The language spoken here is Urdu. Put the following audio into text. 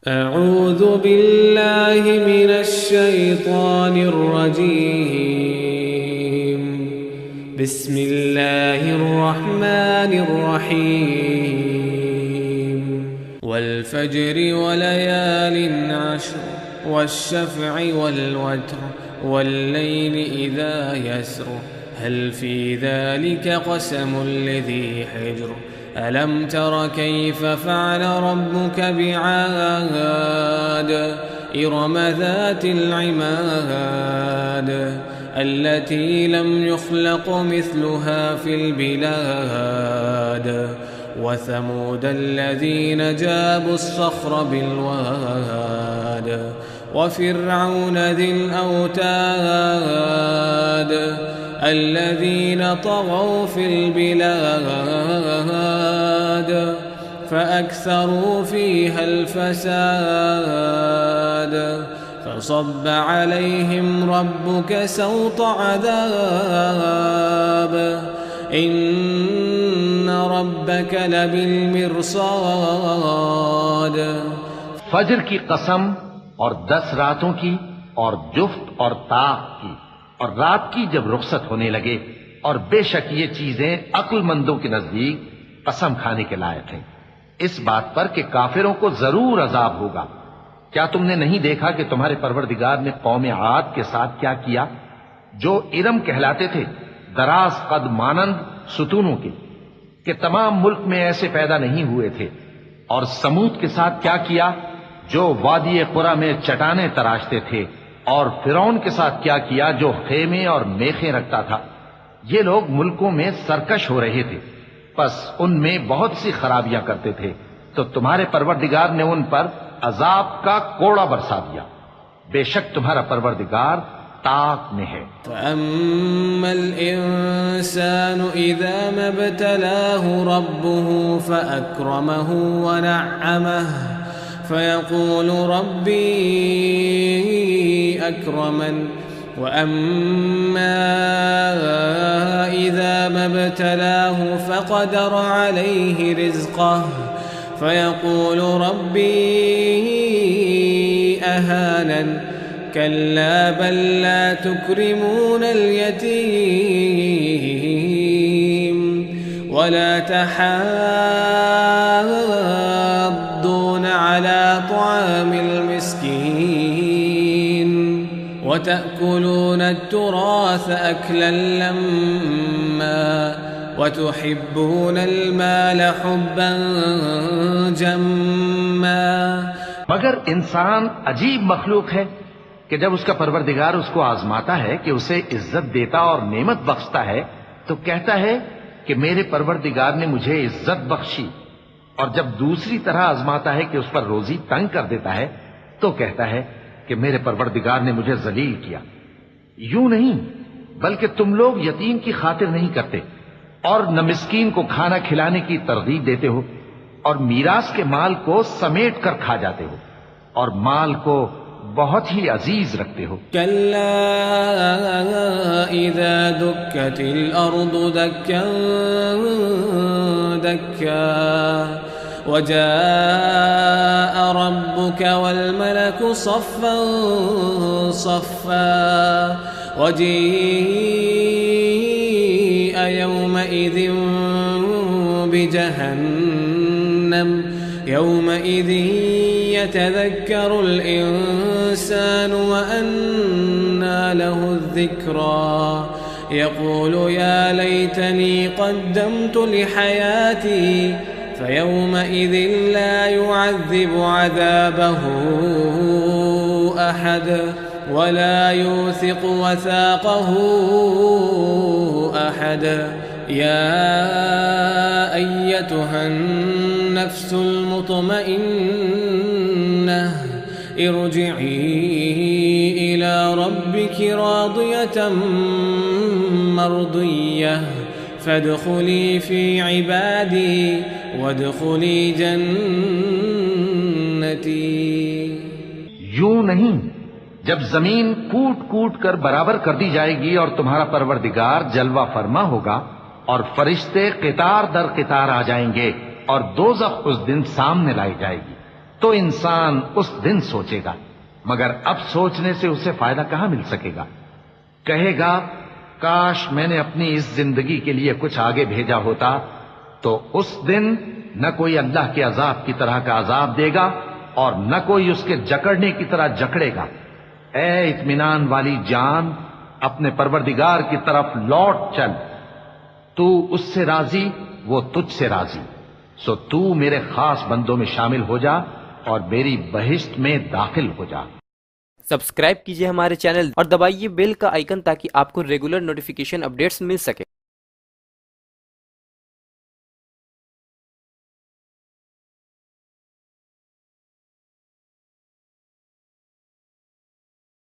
أعوذ بالله من الشيطان الرجيم. بسم الله الرحمن الرحيم. والفجر وليال عشر والشفع والوتر والليل إذا يسر هل في ذلك قسم لذي حجر ألم تر كيف فعل ربك بعاد إرم ذات العماد التي لم يخلق مثلها في البلاد وثمود الذين جابوا الصخر بالواد وفرعون ذي الأوتاد الذين طغوا في البلاد فأكثروا فيها الفساد فصب عليهم ربك سوط عذاب إن ربك لبالمرصاد. فجر کی قسم اور 10 راتوں کی اور جفت اور طاق کی اور رات کی جب رخصت ہونے لگے، اور بے شک یہ چیزیں عقل مندوں کے نزدیک قسم کھانے کے لائق ہیں، اس بات پر کہ کافروں کو ضرور عذاب ہوگا. کیا تم نے نہیں دیکھا کہ تمہارے پروردگار نے قوم عاد کے ساتھ کیا کیا، جو ارم کہلاتے تھے، دراز قد مانند ستونوں کے، کہ تمام ملک میں ایسے پیدا نہیں ہوئے تھے. اور سمود کے ساتھ کیا کیا، جو وادی قرا میں چٹانیں تراشتے تھے. اور فرعون کے ساتھ کیا کیا، جو خیمے اور میخیں رکھتا تھا. یہ لوگ ملکوں میں سرکش ہو رہے تھے، پس ان میں بہت سی خرابیاں کرتے تھے، تو تمہارے پروردگار نے ان پر عذاب کا کوڑا برسا دیا. بے شک تمہارا پروردگار طاق میں ہے. فأما الإنسان إذا ما ابتلاه ربه فأكرمه ونعمه فيقول ربي أكرمن وأما إذا ما ابتلاه فقدر عليه رزقه فيقول ربي أهانن كلا بل لا تكرمون اليتيم ولا تحاضون على طعام المسكين وتأكلون التراث أكلا لما وتحبون المال حبا جما. مگر انسان عجیب مخلوق ہے کہ جب اس کا پروردگار اس کو آزماتا ہے کہ اسے عزت دیتا اور نعمت بخشتا ہے تو کہتا ہے کہ میرے پروردگار نے مجھے عزت بخشی، اور جب دوسری طرح آزماتا ہے کہ اس پر روزی تنگ کر دیتا ہے تو کہتا ہے کہ میرے پروردگار نے مجھے ذلیل کیا. یوں نہیں، بلکہ تم لوگ یتیم کی خاطر نہیں کرتے اور نہ مسکین کو کھانا کھلانے کی ترغیب دیتے ہو، اور میراث کے مال کو سمیٹ کر کھا جاتے ہو اور مال کو بہت ہی عزیز رکھتے ہو. كلا إذا دكت الأرض دكا دكا وجاء ربك والملك صفا صفا وجيء يومئذ بجهنم يومئذ يتذكر الإنسان وأنى له الذكرى يقول يا ليتني قدمت لحياتي فيومئذ لا يعذب عذابه أحد ولا يوثق وثاقه أحد. يا أيتها النفس المطمئنة ارجعي إلى ربك راضية مرضية فادخلي في عبادي وادخلي جنتي. یوں نہیں، جب زمین کوٹ کوٹ کر برابر کر دی جائے گی اور تمہارا پروردگار جلوہ فرما ہوگا اور فرشتے قطار در قطار آ جائیں گے اور دوزخ اس دن سامنے لائی جائے گی، تو انسان اس دن سوچے گا، مگر اب سوچنے سے اسے فائدہ کہاں مل سکے گا؟ کہے گا کاش میں نے اپنی اس زندگی کے لیے کچھ آگے بھیجا ہوتا، تو اس دن نہ کوئی اللہ کے عذاب کی طرح کا عذاب دے گا اور نہ کوئی اس کے جکڑنے کی طرح جکڑے گا۔ اے اطمینان والی جان، اپنے پروردگار کی طرف لوٹ چل، تو اس سے راضی، وہ تجھ سے راضی، سو تو میرے خاص بندوں میں شامل ہو جا اور میری بہشت میں داخل ہو جا۔ سبسکرائب کیجئے ہمارے چینل اور دبائیے بیل کا آئیکن تاکہ آپ کو ریگولر نوٹیفیکیشن اپڈیٹس مل سکے۔